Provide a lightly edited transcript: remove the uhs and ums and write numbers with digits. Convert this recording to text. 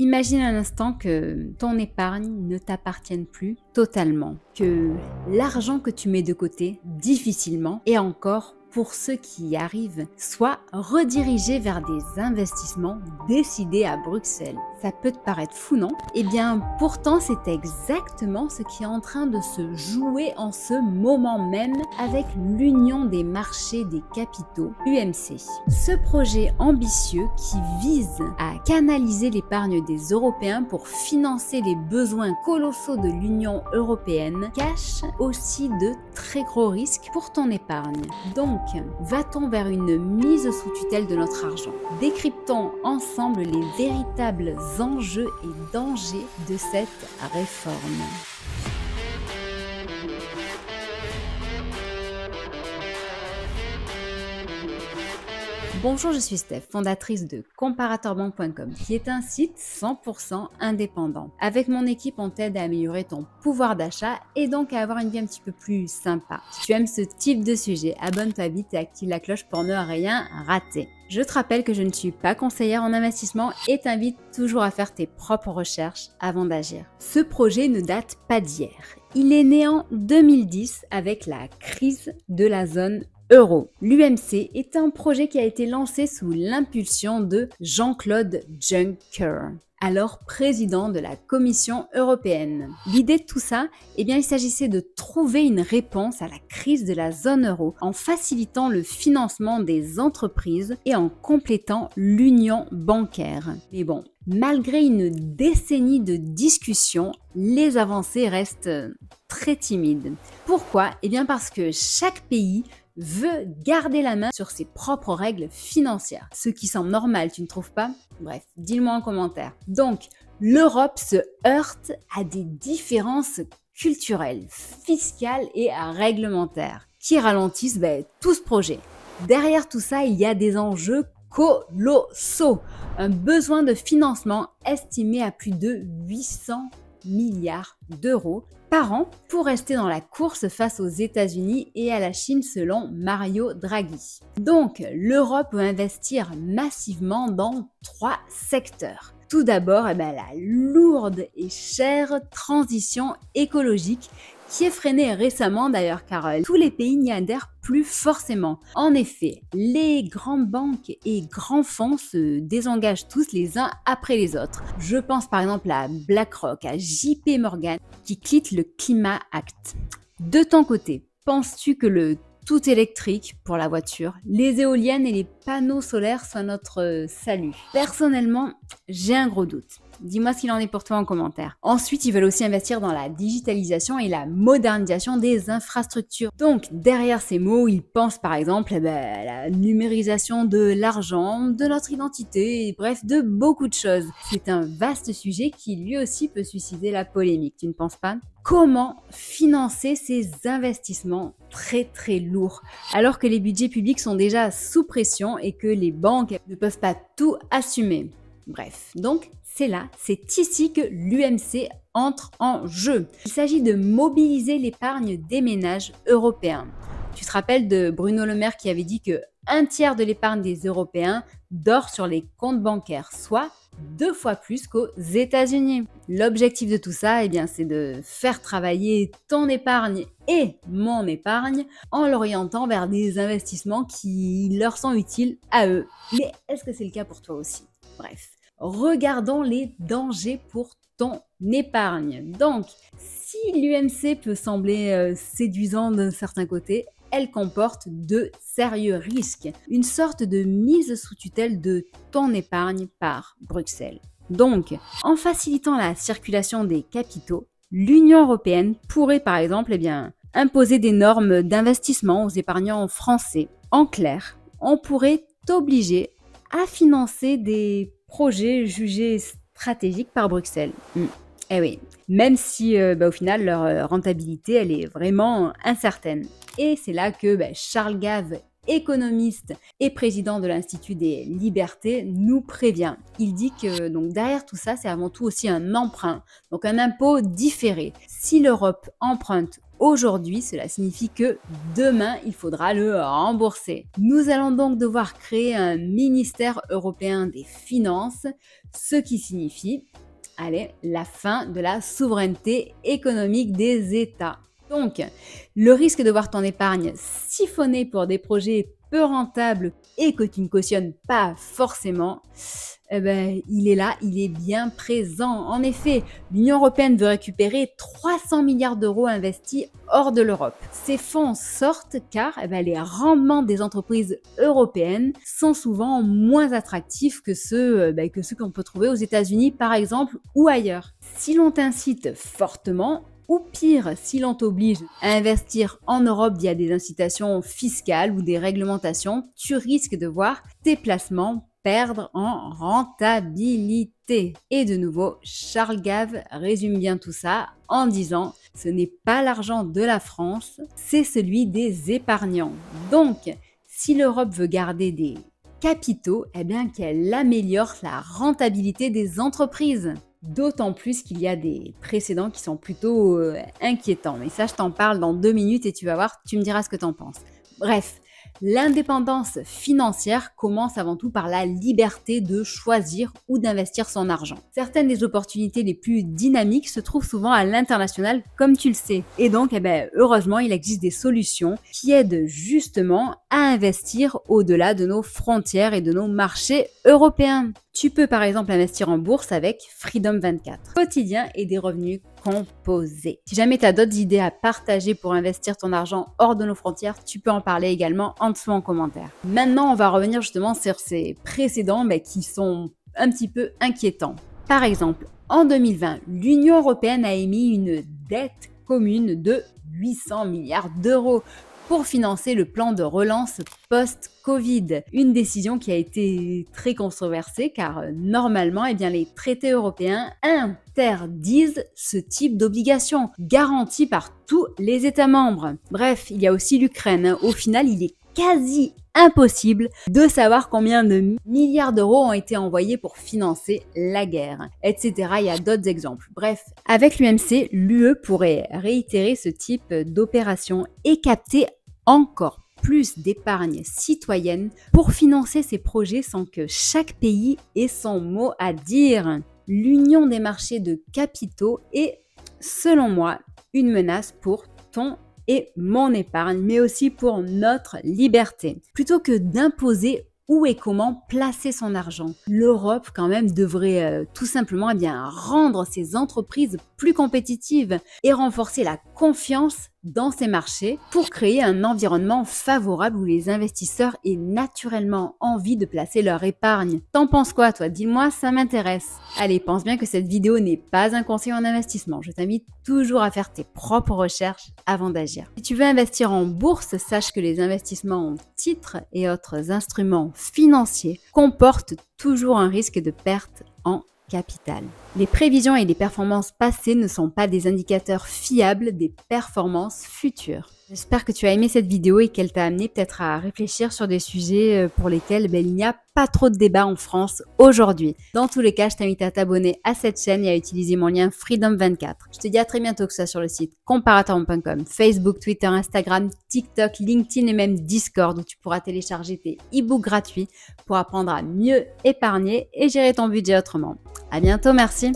Imagine un instant que ton épargne ne t'appartienne plus totalement, que l'argent que tu mets de côté difficilement et encore pour ceux qui y arrivent soit redirigé vers des investissements décidés à Bruxelles. Ça peut te paraître fou, non? Eh bien, pourtant, c'est exactement ce qui est en train de se jouer en ce moment même avec l'Union des marchés des capitaux, UMC. Ce projet ambitieux qui vise à canaliser l'épargne des Européens pour financer les besoins colossaux de l'Union européenne cache aussi de très gros risques pour ton épargne. Donc, va-t-on vers une mise sous tutelle de notre argent? Décryptons ensemble les véritables enjeux et dangers de cette réforme. Bonjour, je suis Steph, fondatrice de comparatorbank.com, qui est un site 100% indépendant. Avec mon équipe, on t'aide à améliorer ton pouvoir d'achat et donc à avoir une vie un petit peu plus sympa. Si tu aimes ce type de sujet, abonne-toi vite et active la cloche pour ne rien rater. Je te rappelle que je ne suis pas conseillère en investissement et t'invite toujours à faire tes propres recherches avant d'agir. Ce projet ne date pas d'hier. Il est né en 2010 avec la crise de la zone euro. L'UMC est un projet qui a été lancé sous l'impulsion de Jean-Claude Juncker, alors président de la Commission européenne. L'idée de tout ça, il s'agissait de trouver une réponse à la crise de la zone euro en facilitant le financement des entreprises et en complétant l'union bancaire. Mais bon, malgré une décennie de discussions, les avancées restent très timides. Pourquoi? Parce que chaque pays veut garder la main sur ses propres règles financières. Ce qui semble normal, tu ne trouves pas? Bref, dis-le-moi en commentaire. Donc, l'Europe se heurte à des différences culturelles, fiscales et réglementaires qui ralentissent tout ce projet. Derrière tout ça, il y a des enjeux colossaux. Un besoin de financement estimé à plus de 800 milliards d'euros par an pour rester dans la course face aux États-Unis et à la Chine selon Mario Draghi. Donc, l'Europe veut investir massivement dans 3 secteurs. Tout d'abord, la lourde et chère transition écologique qui est freinée récemment d'ailleurs car tous les pays n'y adhèrent plus forcément. En effet, les grandes banques et grands fonds se désengagent tous les uns après les autres. Je pense par exemple à BlackRock, à JP Morgan qui quittent le Climate Act. De ton côté, penses-tu que le tout électrique pour la voiture, les éoliennes et les panneaux solaires soient notre salut? Personnellement, j'ai un gros doute. Dis-moi ce qu'il en est pour toi en commentaire. Ensuite, ils veulent aussi investir dans la digitalisation et la modernisation des infrastructures. Donc, derrière ces mots, ils pensent par exemple à la numérisation de l'argent, de notre identité, et bref, de beaucoup de choses. C'est un vaste sujet qui lui aussi peut susciter la polémique, tu ne penses pas? Comment financer ces investissements très lourds alors que les budgets publics sont déjà sous pression et que les banques ne peuvent pas tout assumer? Bref, donc c'est ici que l'UMC entre en jeu. Il s'agit de mobiliser l'épargne des ménages européens. Tu te rappelles de Bruno Le Maire qui avait dit que 1/3 de l'épargne des Européens dort sur les comptes bancaires, soit 2 fois plus qu'aux États-Unis. L'objectif de tout ça, c'est de faire travailler ton épargne et mon épargne en l'orientant vers des investissements qui leur sont utiles à eux. Mais est-ce que c'est le cas pour toi aussi? Bref, regardons les dangers pour ton épargne. Donc, si l'UMC peut sembler séduisant d'un certain côté, elle comporte de sérieux risques. Une sorte de mise sous tutelle de ton épargne par Bruxelles. Donc, en facilitant la circulation des capitaux, l'Union européenne pourrait par exemple imposer des normes d'investissement aux épargnants français. En clair, on pourrait t'obliger à financer des projets jugés stratégiques par Bruxelles. Eh oui, même si au final leur rentabilité elle est vraiment incertaine. Et c'est là que Charles Gave, économiste et président de l'Institut des libertés, nous prévient. Il dit que donc derrière tout ça, c'est avant tout aussi un emprunt, donc un impôt différé. Si l'Europe emprunte aujourd'hui, cela signifie que demain, il faudra le rembourser. Nous allons donc devoir créer un ministère européen des finances, ce qui signifie, allez, la fin de la souveraineté économique des États. Donc, le risque de voir ton épargne siphonnée pour des projets peu rentables et que tu ne cautionnes pas forcément, eh ben, il est là, il est bien présent. En effet, l'Union européenne veut récupérer 300 milliards d'euros investis hors de l'Europe. Ces fonds sortent car les rendements des entreprises européennes sont souvent moins attractifs que ceux qu'on peut trouver aux États-Unis par exemple ou ailleurs. Si l'on t'incite fortement, ou pire, si l'on t'oblige à investir en Europe via des incitations fiscales ou des réglementations, tu risques de voir tes placements perdre en rentabilité. Et de nouveau, Charles Gave résume bien tout ça en disant « Ce n'est pas l'argent de la France, c'est celui des épargnants. » Donc, si l'Europe veut garder des capitaux, eh bien qu'elle améliore la rentabilité des entreprises. D'autant plus qu'il y a des précédents qui sont plutôt inquiétants. Mais ça, je t'en parle dans 2 minutes et tu vas voir, tu me diras ce que t'en penses. Bref, l'indépendance financière commence avant tout par la liberté de choisir où d'investir son argent. Certaines des opportunités les plus dynamiques se trouvent souvent à l'international, comme tu le sais. Et donc, heureusement, il existe des solutions qui aident justement à investir au-delà de nos frontières et de nos marchés européens. Tu peux par exemple investir en bourse avec Freedom 24, quotidien et des revenus composés. Si jamais tu as d'autres idées à partager pour investir ton argent hors de nos frontières, tu peux en parler également en dessous en commentaire. Maintenant, on va revenir justement sur ces précédents qui sont un petit peu inquiétants. Par exemple, en 2020, l'Union européenne a émis une dette commune de 800 milliards d'euros pour financer le plan de relance post-Covid. Une décision qui a été très controversée car normalement, les traités européens interdisent ce type d'obligation garantie par tous les États membres. Bref, il y a aussi l'Ukraine. Au final, il est quasi impossible de savoir combien de milliards d'euros ont été envoyés pour financer la guerre, etc. Il y a d'autres exemples. Bref, avec l'UMC, l'UE pourrait réitérer ce type d'opération et capter encore plus d'épargne citoyenne pour financer ces projets sans que chaque pays ait son mot à dire. L'union des marchés de capitaux est, selon moi, une menace pour ton et mon épargne, mais aussi pour notre liberté. Plutôt que d'imposer où et comment placer son argent, l'Europe quand même devrait tout simplement rendre ses entreprises plus compétitives et renforcer la confiance dans ces marchés pour créer un environnement favorable où les investisseurs aient naturellement envie de placer leur épargne. T'en penses quoi toi? Dis-moi, ça m'intéresse. Allez, pense bien que cette vidéo n'est pas un conseil en investissement. Je t'invite toujours à faire tes propres recherches avant d'agir. Si tu veux investir en bourse, sache que les investissements en titres et autres instruments financiers comportent toujours un risque de perte en capital. Les prévisions et les performances passées ne sont pas des indicateurs fiables des performances futures. J'espère que tu as aimé cette vidéo et qu'elle t'a amené peut-être à réfléchir sur des sujets pour lesquels il n'y a pas trop de débat en France aujourd'hui. Dans tous les cas, je t'invite à t'abonner à cette chaîne et à utiliser mon lien Freedom24. Je te dis à très bientôt, que ce soit sur le site comparatorment.com, Facebook, Twitter, Instagram, TikTok, LinkedIn et même Discord, où tu pourras télécharger tes e-books gratuits pour apprendre à mieux épargner et gérer ton budget autrement. À bientôt, merci.